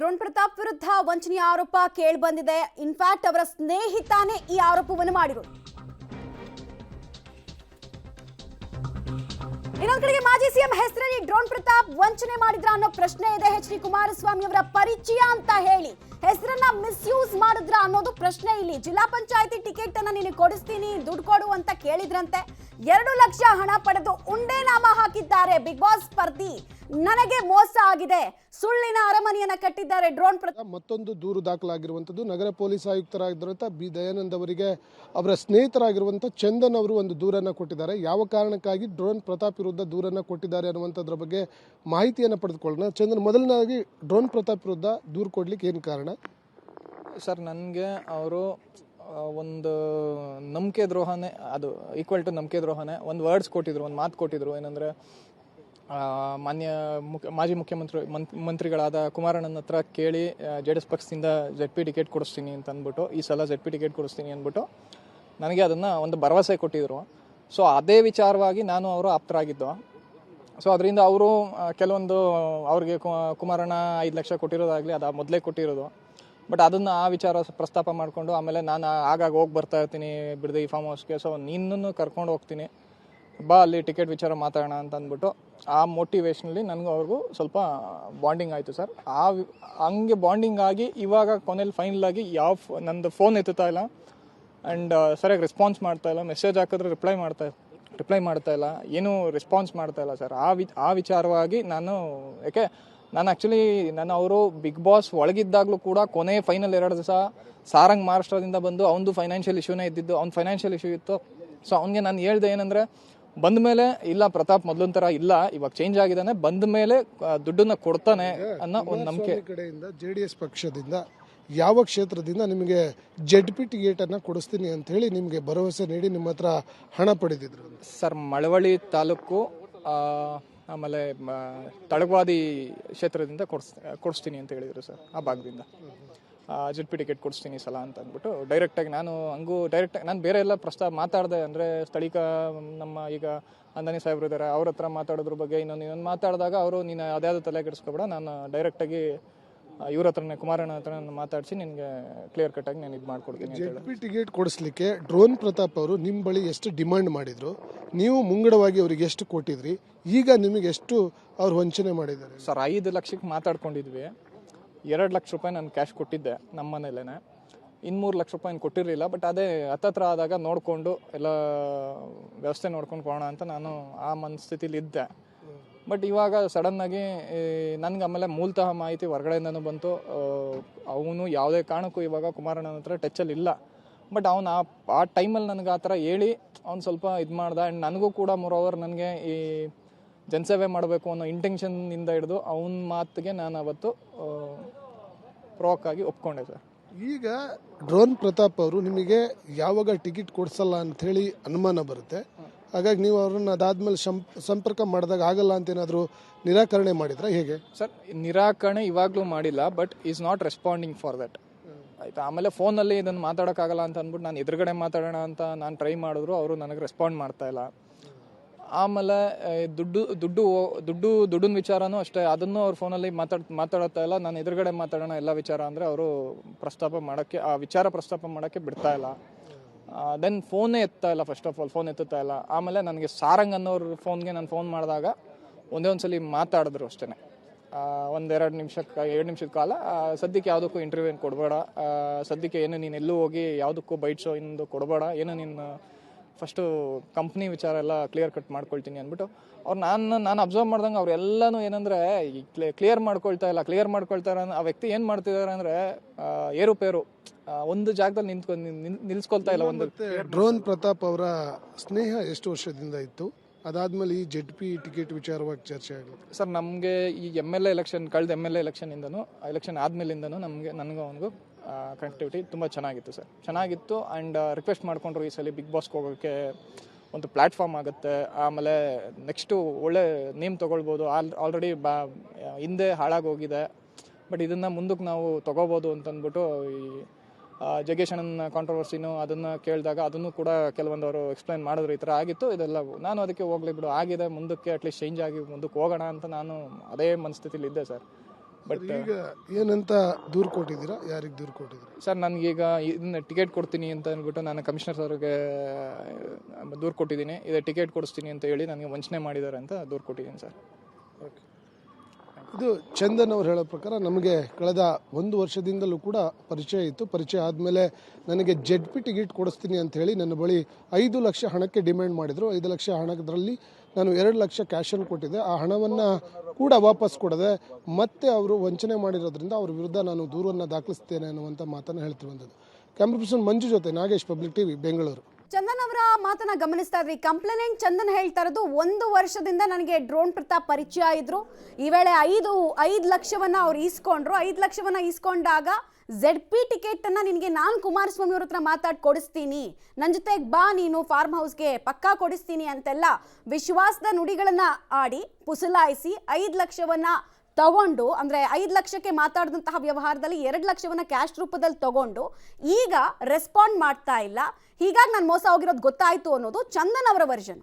Drone Pratap ವಿರುದ್ಧ ವಂಚನೆಯ ಆರೋಪ ಕೇಳಿ ಬಂದಿದೆ. ಇನ್ಫ್ಯಾಕ್ಟ್ ಅವರ ಸ್ನೇಹಿತನೇ ಈ ಆರೋಪವನ್ನು ಮಾಡಿರೋದು. ಇನ್ನೊಂದು ಕಡೆಗೆ ಮಾಜಿ ಸಿಎಂ ಹೆಸರಲ್ಲಿ ಡ್ರೋನ್ ಪ್ರತಾಪ್ ವಂಚನೆ ಮಾಡಿದ್ರ ಅನ್ನೋ ಪ್ರಶ್ನೆ ಇದೆ. ಎಚ್.ಡಿ. ಕುಮಾರಸ್ವಾಮಿ ಅವರ ಪರಿಚಯ ಅಂತ ಹೇಳಿ ಹೆಸರನ್ನ ಮಿಸ್ಯೂಸ್ ಮಾಡಿದ್ರ ಅನ್ನೋದು ಪ್ರಶ್ನೆ ಇಲ್ಲಿ. ಜಿಲ್ಲಾ ಪಂಚಾಯತಿ ಟಿಕೆಟ್ ಅನ್ನ ನೀನು ಕೊಡಿಸ್ತೀನಿ, ದುಡ್ಡು ಕೊಡು ಅಂತ ಕೇಳಿದ್ರಂತೆ. 2 ಲಕ್ಷ ಹಣ ಪಡೆದು ಉಂಡೆ ನಾಮ ಹಾಕಿದ್ದಾರೆ. ಬಿಗ್ ಬಾಸ್ ಸ್ಪರ್ಧಿ ನನಗೆ ಮೋಸ ಆಗಿದೆ, ಸುಳ್ಳಿನ ಅರಮನೆಯನ್ನ ಕಟ್ಟಿದ್ದಾರೆ ಡ್ರೋನ್ ಪ್ರತಾಪ್. ಮತ್ತೊಂದು ದೂರು ದಾಖಲಾಗಿರುವಂತದ್ದು ನಗರ ಪೊಲೀಸ್ ಆಯುಕ್ತರಾಗಿರುವಂತಹ ಬಿ ದಯಾನಂದ್ ಅವರಿಗೆ ಅವರ ಸ್ನೇಹಿತರಾಗಿರುವಂತಹ ಚಂದನ್ ಅವರು ಒಂದು ದೂರನ್ನ ಕೊಟ್ಟಿದ್ದಾರೆ. ಯಾವ ಕಾರಣಕ್ಕಾಗಿ ಡ್ರೋನ್ ಪ್ರತಾಪ್ ವಿರುದ್ಧ ದೂರನ್ನ ಕೊಟ್ಟಿದ್ದಾರೆ ಅನ್ನುವಂಥದ್ರ ಬಗ್ಗೆ ಮಾಹಿತಿಯನ್ನು ಪಡೆದುಕೊಳ್ಳೋಣ. ಚಂದನ್, ಮೊದಲನೇದಾಗಿ ಡ್ರೋನ್ ಪ್ರತಾಪ್ ವಿರುದ್ಧ ದೂರು ಕೊಡ್ಲಿಕ್ಕೆ ಏನು ಕಾರಣ? ಸರ್, ನನಗೆ ಅವರು ಒಂದು ನಂಬಿಕೆ ದ್ರೋಹನೇ, ಅದು ಈಕ್ವಲ್ ಟು ನಂಬಿಕೆ ದ್ರೋಹನೇ. ಒಂದು ವರ್ಡ್ಸ್ ಕೊಟ್ಟಿದ್ರು, ಒಂದು ಮಾತು ಕೊಟ್ಟಿದ್ರು. ಏನಂದರೆ ಮಾನ್ಯ ಮಾಜಿ ಮಂತ್ರಿಗಳಾದ ಕುಮಾರಣ್ಣನ ಹತ್ರ ಕೇಳಿ JDS ಪಕ್ಷದಿಂದ ZP ಟಿಕೆಟ್ ಕೊಡಿಸ್ತೀನಿ ಅಂತ ಅಂದ್ಬಿಟ್ಟು, ಈ ಸಲ ZP ಟಿಕೆಟ್ ಕೊಡಿಸ್ತೀನಿ ಅಂದ್ಬಿಟ್ಟು ನನಗೆ ಅದನ್ನು ಒಂದು ಭರವಸೆ ಕೊಟ್ಟಿದ್ರು. ಸೊ ಅದೇ ವಿಚಾರವಾಗಿ ನಾನು ಅವರು ಆಪ್ತರಾಗಿದ್ದು. ಸೊ ಅದರಿಂದ ಅವರು ಕೆಲವೊಂದು ಅವ್ರಿಗೆ ಕುಮಾರಣ್ಣ 5 ಲಕ್ಷ ಕೊಟ್ಟಿರೋದಾಗಲಿ, ಅದು ಮೊದಲೇ ಕೊಟ್ಟಿರೋದು. ಬಟ್ ಅದನ್ನು ಆ ವಿಚಾರ ಪ್ರಸ್ತಾಪ ಮಾಡಿಕೊಂಡು ಆಮೇಲೆ ನಾನು ಆಗಾಗ ಹೋಗಿ ಬರ್ತಾ ಇರ್ತೀನಿ ಬಿಡದೆ ಈ ಫಾರ್ಮ್ ಹೌಸ್ಗೆ. ಸೊ ನಿನ್ನನ್ನು ಕರ್ಕೊಂಡು ಹೋಗ್ತೀನಿ, ಬಾ ಅಲ್ಲಿ ಟಿಕೆಟ್ ವಿಚಾರ ಮಾತಾಡೋಣ ಅಂತ ಅಂದ್ಬಿಟ್ಟು ಆ ಮೋಟಿವೇಶನಲ್ಲಿ ನನಗೂ ಅವ್ರಿಗೂ ಸ್ವಲ್ಪ ಬಾಂಡಿಂಗ್ ಆಯಿತು ಸರ್. ಹಂಗೆ ಬಾಂಡಿಂಗ್ ಆಗಿ ಇವಾಗ ಕೊನೆಯಲ್ಲಿ ಫೈನಲ್ ಆಗಿ ನಂದು ಫೋನ್ ಎತ್ತುತ್ತಾ ಇಲ್ಲ ಆ್ಯಂಡ್ ಸರಿಯಾಗಿ ರೆಸ್ಪಾನ್ಸ್ ಮಾಡ್ತಾ ಇಲ್ಲ. ಮೆಸೇಜ್ ಹಾಕಿದ್ರೆ ರಿಪ್ಲೈ ಮಾಡ್ತಾ ಇಲ್ಲ, ಏನೂ ರೆಸ್ಪಾನ್ಸ್ ಮಾಡ್ತಾ ಇಲ್ಲ ಸರ್. ಆ ವಿಚಾರವಾಗಿ ಯಾಕೆ ನಾನು ಆ್ಯಕ್ಚುಲಿ ಅವರು ಬಿಗ್ ಬಾಸ್ ಒಳಗಿದ್ದಾಗಲೂ ಕೂಡ ಕೊನೆ ಫೈನಲ್ 2 ದಿವಸ ಸಾರಂಗ್ ಮಹಾರಾಷ್ಟ್ರದಿಂದ ಬಂದು ಅವನದು ಫೈನಾನ್ಷಿಯಲ್ ಇಶ್ಯೂನೇ ಇದ್ದಿದ್ದು, ಅವ್ನ ಫೈನಾನ್ಷಿಯಲ್ ಇಶ್ಯೂ ಇತ್ತು. ಸೊ ಅವನಿಗೆ ನಾನು ಹೇಳ್ದೆ ಏನಂದರೆ, ಬಂದ ಮೇಲೆ ಇಲ್ಲ ಪ್ರತಾಪ್ ಮೊದಲೊಂದು ಥರ ಇಲ್ಲ, ಇವಾಗ ಚೇಂಜ್ ಆಗಿದ್ದಾನೆ, ಬಂದ ಮೇಲೆ ದುಡ್ಡನ್ನ ಕೊಡ್ತಾನೆ ಅನ್ನೋ ಒಂದು ನಂಬಿಕೆ. ಕಡೆಯಿಂದ JDS ಪಕ್ಷದಿಂದ ಯಾವ ಕ್ಷೇತ್ರದಿಂದ ನಿಮಗೆ ZP ಟಿಕೆಟ್ ಅನ್ನ ಕೊಡಿಸ್ತೀನಿ ಅಂತ ಹೇಳಿ ನಿಮಗೆ ಭರವಸೆ ನೀಡಿ ನಿಮ್ಮ ಹತ್ರ ಹಣ ಪಡೆದಿದ್ರು? ಸರ್, ಮಳವಳ್ಳಿ ತಾಲೂಕು ಆಮೇಲೆ ತಳಗವಾದಿ ಕ್ಷೇತ್ರದಿಂದ ಕೊಡಿಸ್ತೀನಿ ಅಂತ ಹೇಳಿದರು ಸರ್. ಆ ಭಾಗದಿಂದ ZP ಟಿಕೆಟ್ ಕೊಡಿಸ್ತೀನಿ ಸಲ ಅಂತ ಅಂದ್ಬಿಟ್ಟು ಡೈರೆಕ್ಟಾಗಿ ನಾನು ಬೇರೆ ಎಲ್ಲ ಪ್ರಸ್ತಾವ ಮಾತಾಡಿದೆ. ಅಂದರೆ ಸ್ಥಳೀಕ ನಮ್ಮ ಈಗ ಅಂದಾನಿ ಸಾಹೇಬ್ರು ಇದ್ದಾರೆ, ಅವ್ರ ಹತ್ರ ಮಾತಾಡೋದ್ರ ಬಗ್ಗೆ ಇನ್ನೊಂದು ಮಾತಾಡಿದಾಗ ಅವರು ನೀನು ಅದ್ಯಾವುದು ತಲೆ ಕೆಡಿಸ್ಕೊಬೇಡ, ನಾನು ಡೈರೆಕ್ಟಾಗಿ ಇವ್ರ ಹತ್ರನೇ ಕುಮಾರಣ್ಣ ಹತ್ರ ನಾನು ಮಾತಾಡಿಸಿ ನಿನಗೆ ಕ್ಲಿಯರ್ ಕಟ್ಟಾಗಿ ನಾನು ಇದು ಮಾಡ್ಕೊಡ್ತೀನಿ. ZP ಟಿಕೆಟ್ ಕೊಡಿಸ್ಲಿಕ್ಕೆ ಡ್ರೋನ್ ಪ್ರತಾಪ್ ಅವರು ನಿಮ್ಮ ಬಳಿ ಎಷ್ಟು ಡಿಮಾಂಡ್ ಮಾಡಿದ್ರು, ನೀವು ಮುಂಗಡವಾಗಿ ಅವ್ರಿಗೆ ಎಷ್ಟು ಕೊಟ್ಟಿದ್ರಿ, ಈಗ ನಿಮಗೆ ಎಷ್ಟು ಅವ್ರು ವಂಚನೆ ಮಾಡಿದ್ದಾರೆ? ಸರ್, 5 ಲಕ್ಷಕ್ಕೆ ಮಾತಾಡ್ಕೊಂಡಿದ್ವಿ. 2 ಲಕ್ಷ ರೂಪಾಯಿ ನಾನು ಕ್ಯಾಶ್ ಕೊಟ್ಟಿದ್ದೆ ನಮ್ಮ ಮನೇಲೇನೆ. 3 ಲಕ್ಷ ರೂಪಾಯಿ ಕೊಟ್ಟಿರಲಿಲ್ಲ. ಬಟ್ ಅದೇ ಹತ್ತತ್ರ ಆದಾಗ ನೋಡಿಕೊಂಡು ಎಲ್ಲ ವ್ಯವಸ್ಥೆ ನೋಡ್ಕೊಂಡು ಹೋಗೋಣ ಅಂತ ನಾನು ಆ ಮನಸ್ಥಿತಿಲಿ ಇದ್ದೆ. ಬಟ್ ಇವಾಗ ಸಡನ್ನಾಗಿ ನನಗೆ ಆಮೇಲೆ ಮೂಲತಃ ಮಾಹಿತಿ ಹೊರಗಡೆಯಿಂದನೂ ಬಂತು. ಅವನು ಯಾವುದೇ ಕಾರಣಕ್ಕೂ ಇವಾಗ ಕುಮಾರಣ್ಣನ ಹತ್ರ ಟಚ್ಚಲ್ಲಿ ಇಲ್ಲ. ಬಟ್ ಅವನು ಆ ಟೈಮಲ್ಲಿ ನನಗೆ ಆ ಥರ ಹೇಳಿ ಅವ್ನು ಸ್ವಲ್ಪ ಇದು ಮಾಡ್ದ. ಆ್ಯಂಡ್ ನನಗೂ ಕೂಡ ಮೋರೋವರ್ ನನಗೆ ಈ ಜನಸೇವೆ ಮಾಡಬೇಕು ಅನ್ನೋ ಇಂಟೆನ್ಷನ್ನಿಂದ ಹಿಡಿದು ಅವನ ಮಾತಿಗೆ ನಾನು ಅವತ್ತು ಪ್ರೋಕ್ ಆಗಿ ಒಪ್ಕೊಂಡೆ ಸರ್. ಈಗ ಡ್ರೋನ್ ಪ್ರತಾಪ್ ಅವರು ನಿಮಗೆ ಯಾವಾಗ ಟಿಕೆಟ್ ಕೊಡಿಸಲ್ಲ ಅಂಥೇಳಿ ಅನುಮಾನ ಬರುತ್ತೆ, ಹಾಗಾಗಿ ನೀವು ಅವ್ರನ್ನ ಅದಾದ್ಮೇಲೆ ಸಂಪರ್ಕ ಮಾಡಿದಾಗ ಆಗಲ್ಲ ಅಂತ ಏನಾದರೂ ನಿರಾಕರಣೆ ಮಾಡಿದ್ರೆ ಹೇಗೆ? ಸರ್, ನಿರಾಕರಣೆ ಇವಾಗಲೂ ಮಾಡಿಲ್ಲ, but is not responding for that. ಆಯಿತಾ. ಆಮೇಲೆ ಫೋನಲ್ಲಿ ಇದನ್ನು ಮಾತಾಡೋಕ್ಕಾಗಲ್ಲ ಅಂತ ಅಂದ್ಬಿಟ್ಟು ನಾನು ಎದುರುಗಡೆ ಮಾತಾಡೋಣ ಅಂತ ನಾನು ಟ್ರೈ ಮಾಡಿದ್ರು, ಅವರು ನನಗೆ ರೆಸ್ಪಾಂಡ್ ಮಾಡ್ತಾಯಿಲ್ಲ. ಆಮೇಲೆ ದುಡ್ಡಿನ ವಿಚಾರನೂ ಅಷ್ಟೇ, ಅದನ್ನು ಅವ್ರ ಫೋನಲ್ಲಿ ಮಾತಾಡ್ತಾ ಇಲ್ಲ. ನಾನು ಎದುರುಗಡೆ ಮಾತಾಡೋಣ ಎಲ್ಲ ವಿಚಾರ ಅಂದರೆ ಅವರು ಪ್ರಸ್ತಾಪ ಮಾಡೋಕ್ಕೆ ಬಿಡ್ತಾ ಇಲ್ಲ. ದೆನ್ ಫೋನೇ ಎತ್ತಾ ಇಲ್ಲ, ಫಸ್ಟ್ ಆಫ್ ಆಲ್ ಫೋನ್ ಎತ್ತುತ್ತಾ ಇಲ್ಲ. ಆಮೇಲೆ ನನಗೆ ಸಾರಂಗ್ ಅನ್ನೋರ ಫೋನ್ಗೆ ನಾನು ಫೋನ್ ಮಾಡಿದಾಗ ಒಂದೇ ಸಲ ಮಾತಾಡಿದ್ರು ಅಷ್ಟೇ, 1-2 ನಿಮಿಷದ ಕಾಲ. ಸದ್ಯಕ್ಕೆ ಯಾವುದಕ್ಕೂ ಇಂಟರ್ವ್ಯೂ ಏನು ಕೊಡಬೇಡ, ಸದ್ಯಕ್ಕೆ ಏನು ನೀನು ಎಲ್ಲೂ ಹೋಗಿ ಯಾವುದಕ್ಕೂ ಬೈಟ್ಸೋ ಇನ್ನೊಂದು ಕೊಡಬೇಡ, ಏನು ನೀನು ಫಸ್ಟು ಕಂಪ್ನಿ ವಿಚಾರ ಎಲ್ಲ ಕ್ಲಿಯರ್ ಕಟ್ ಮಾಡ್ಕೊಳ್ತೀನಿ ಅಂದ್ಬಿಟ್ಟು ಅವ್ರು ನಾನು ಅಬ್ಸರ್ವ್ ಮಾಡ್ದಂಗೆ ಅವರೆಲ್ಲನೂ ಏನಂದರೆ ಕ್ಲಿಯರ್ ಮಾಡ್ಕೊಳ್ತಾರೆ. ಆ ವ್ಯಕ್ತಿ ಏನು ಮಾಡ್ತಿದ್ದಾರೆ ಅಂದರೆ ಏರುಪೇರು, ಒಂದು ಜಾಗದಲ್ಲಿ ನಿಲ್ಸ್ಕೊಳ್ತಾ ಇಲ್ಲ. ಒಂದು ಡ್ರೋನ್ ಪ್ರತಾಪ್ ಅವರ ಸ್ನೇಹ ಎಷ್ಟು ವರ್ಷದಿಂದ ಇತ್ತು? ಅದಾದ್ಮೇಲೆ ಈ ZP ಟಿಕೆಟ್ ವಿಚಾರವಾಗಿ ಚರ್ಚೆ ಆಗುತ್ತೆ ಸರ್. ನಮಗೆ ಈ MLA ಎಲೆಕ್ಷನ್, ಕಳೆದ MLA ಎಲೆಕ್ಷನ್ ಆದ್ಮೇಲಿಂದನೂ ನನಗೂ ಅವನಿಗೂ ಕನೆಕ್ಟಿವಿಟಿ ತುಂಬ ಚೆನ್ನಾಗಿತ್ತು ಸರ್, ಚೆನ್ನಾಗಿತ್ತು. ಆ್ಯಂಡ್ ರಿಕ್ವೆಸ್ಟ್ ಮಾಡಿಕೊಂಡ್ರು ಈ ಸಲ ಬಿಗ್ ಬಾಸ್ಗೆ ಹೋಗೋಕ್ಕೆ ಒಂದು ಪ್ಲ್ಯಾಟ್ಫಾರ್ಮ್ ಆಗುತ್ತೆ, ಆಮೇಲೆ ನೆಕ್ಸ್ಟು ಒಳ್ಳೆ ನೇಮ್ ತೊಗೊಳ್ಬೋದು. ಆಲ್ರೆಡಿ ಹಿಂದೆ ಹಾಳಾಗೋಗಿದೆ, ಬಟ್ ಇದನ್ನು ಮುಂದಕ್ಕೆ ನಾವು ತೊಗೋಬೋದು ಅಂತಂದ್ಬಿಟ್ಟು ಈ ಜಗ್ಗೇಶಣ್ಣನ ಕಾಂಟ್ರವರ್ಸಿನೂ ಅದನ್ನು ಕೇಳಿದಾಗ ಅದನ್ನು ಕೂಡ ಕೆಲವೊಂದು ಅವರು ಎಕ್ಸ್ಪ್ಲೈನ್ ಮಾಡಿದ್ರು, ಈ ಥರ ಆಗಿತ್ತು ಇದೆಲ್ಲ. ನಾನು ಅದಕ್ಕೆ ಹೋಗ್ಲಿ ಬಿಡು, ಆಗಿದೆ, ಮುಂದಕ್ಕೆ ಅಟ್ಲೀಸ್ಟ್ ಚೇಂಜ್ ಆಗಿ ಮುಂದಕ್ಕೆ ಹೋಗೋಣ ಅಂತ ನಾನು ಅದೇ ಮನಸ್ಥಿತಿಲಿ ಇದ್ದೆ ಸರ್. ಬಟ್ ಈಗ ಏನಂತ ದೂರು ಕೊಟ್ಟಿದ್ದೀರಾ, ಯಾರಿಗೆ ದೂರು ಕೊಟ್ಟಿದ್ದೀರಾ? ಸರ್ ನನಗೀಗ ಇದನ್ನ ಟಿಕೆಟ್ ಕೊಡ್ತೀನಿ ಅಂತ ಅಂದ್ಬಿಟ್ಟು ನಾನು ಕಮಿಷನರ್ ಸರ್ಗೆ ದೂರು ಕೊಟ್ಟಿದ್ದೀನಿ. ಇದು ಟಿಕೆಟ್ ಕೊಡಿಸ್ತೀನಿ ಅಂತ ಹೇಳಿ ನನಗೆ ವಂಚನೆ ಮಾಡಿದ್ದಾರೆ ಅಂತ ದೂರು ಕೊಟ್ಟಿದ್ದೀನಿ ಸರ್. ಇದು ಚಂದನ್ ಅವ್ರು ಹೇಳೋ ಪ್ರಕಾರ ನಮಗೆ ಕಳೆದ 1 ವರ್ಷದಿಂದಲೂ ಕೂಡ ಪರಿಚಯ ಇತ್ತು. ಪರಿಚಯ ಆದಮೇಲೆ ನನಗೆ ZP ಟಿಕೆಟ್ ಕೊಡಿಸ್ತೀನಿ ಅಂತ ಹೇಳಿ ನನ್ನ ಬಳಿ 5 ಲಕ್ಷ ಹಣಕ್ಕೆ ಡಿಮ್ಯಾಂಡ್ ಮಾಡಿದರು. 5 ಲಕ್ಷ ಹಣದಲ್ಲಿ ನಾನು 2 ಲಕ್ಷ ಕ್ಯಾಶನ್ನು ಕೊಟ್ಟಿದ್ದೆ. ಆ ಹಣವನ್ನು ಕೂಡ ವಾಪಸ್ ಕೊಡದೆ ಮತ್ತೆ ಅವರು ವಂಚನೆ ಮಾಡಿರೋದ್ರಿಂದ ಅವ್ರ ವಿರುದ್ಧ ನಾನು ದೂರನ್ನು ದಾಖಲಿಸ್ತೇನೆ ಅನ್ನುವಂಥ ಮಾತನ್ನು ಹೇಳ್ತಿರುವಂಥದ್ದು. ಕ್ಯಾಮ್ರಾ ಪರ್ಸನ್ ಮಂಜು ಜೊತೆ ನಾಗೇಶ್, ಪಬ್ಲಿಕ್ ಟಿವಿ, ಬೆಂಗಳೂರು. ಚಂದನ್ ಅವರ ಮಾತನ್ನ ಗಮನಿಸ್ತಾ ಇದ್ರಿ. ಕಂಪ್ಲೇಂಟ್ ಚಂದನ್ ಹೇಳ್ತಾ ಇರೋದು 1 ವರ್ಷದಿಂದ ನನಗೆ ಡ್ರೋನ್ ಪ್ರತಾಪ್ ಪರಿಚಯ ಇದ್ರು. ಈ ವೇಳೆ 5 ಲಕ್ಷವನ್ನ ಅವ್ರು ಈಸ್ಕೊಂಡ್ರು. 5 ಲಕ್ಷವನ್ನ ಈಸ್ಕೊಂಡಾಗ ZP ಟಿಕೆಟ್ ಅನ್ನ ನಿನಗೆ ನಾನು ಕುಮಾರಸ್ವಾಮಿ ಅವ್ರ ಹತ್ರ ಮಾತಾಡಿ ಕೊಡಿಸ್ತೀನಿ, ನನ್ನ ಜೊತೆಗೆ ಬಾ ನೀನು ಫಾರ್ಮ್ ಹೌಸ್ಗೆ ಪಕ್ಕಾ ಕೊಡಿಸ್ತೀನಿ ಅಂತೆಲ್ಲ ವಿಶ್ವಾಸದ ನುಡಿಗಳನ್ನ ಆಡಿ ಪುಸಲಾಯಿಸಿ 5 ಲಕ್ಷವನ್ನ ತಗೊಂಡು, ಅಂದ್ರೆ 5 ಲಕ್ಷಕ್ಕೆ ಮಾತಾಡಿದಂತಹ ವ್ಯವಹಾರದಲ್ಲಿ 2 ಲಕ್ಷವನ್ನ ಕ್ಯಾಶ್ ರೂಪದಲ್ಲಿ ತಗೊಂಡು ಈಗ ರೆಸ್ಪಾಂಡ್ ಮಾಡ್ತಾ ಇಲ್ಲ. ಹೀಗಾಗಿ ನಾನು ಮೋಸ ಹೋಗಿರೋದು ಗೊತ್ತಾಯ್ತು ಅನ್ನೋದು ಚಂದನ್ ಅವರ ವರ್ಷನ್.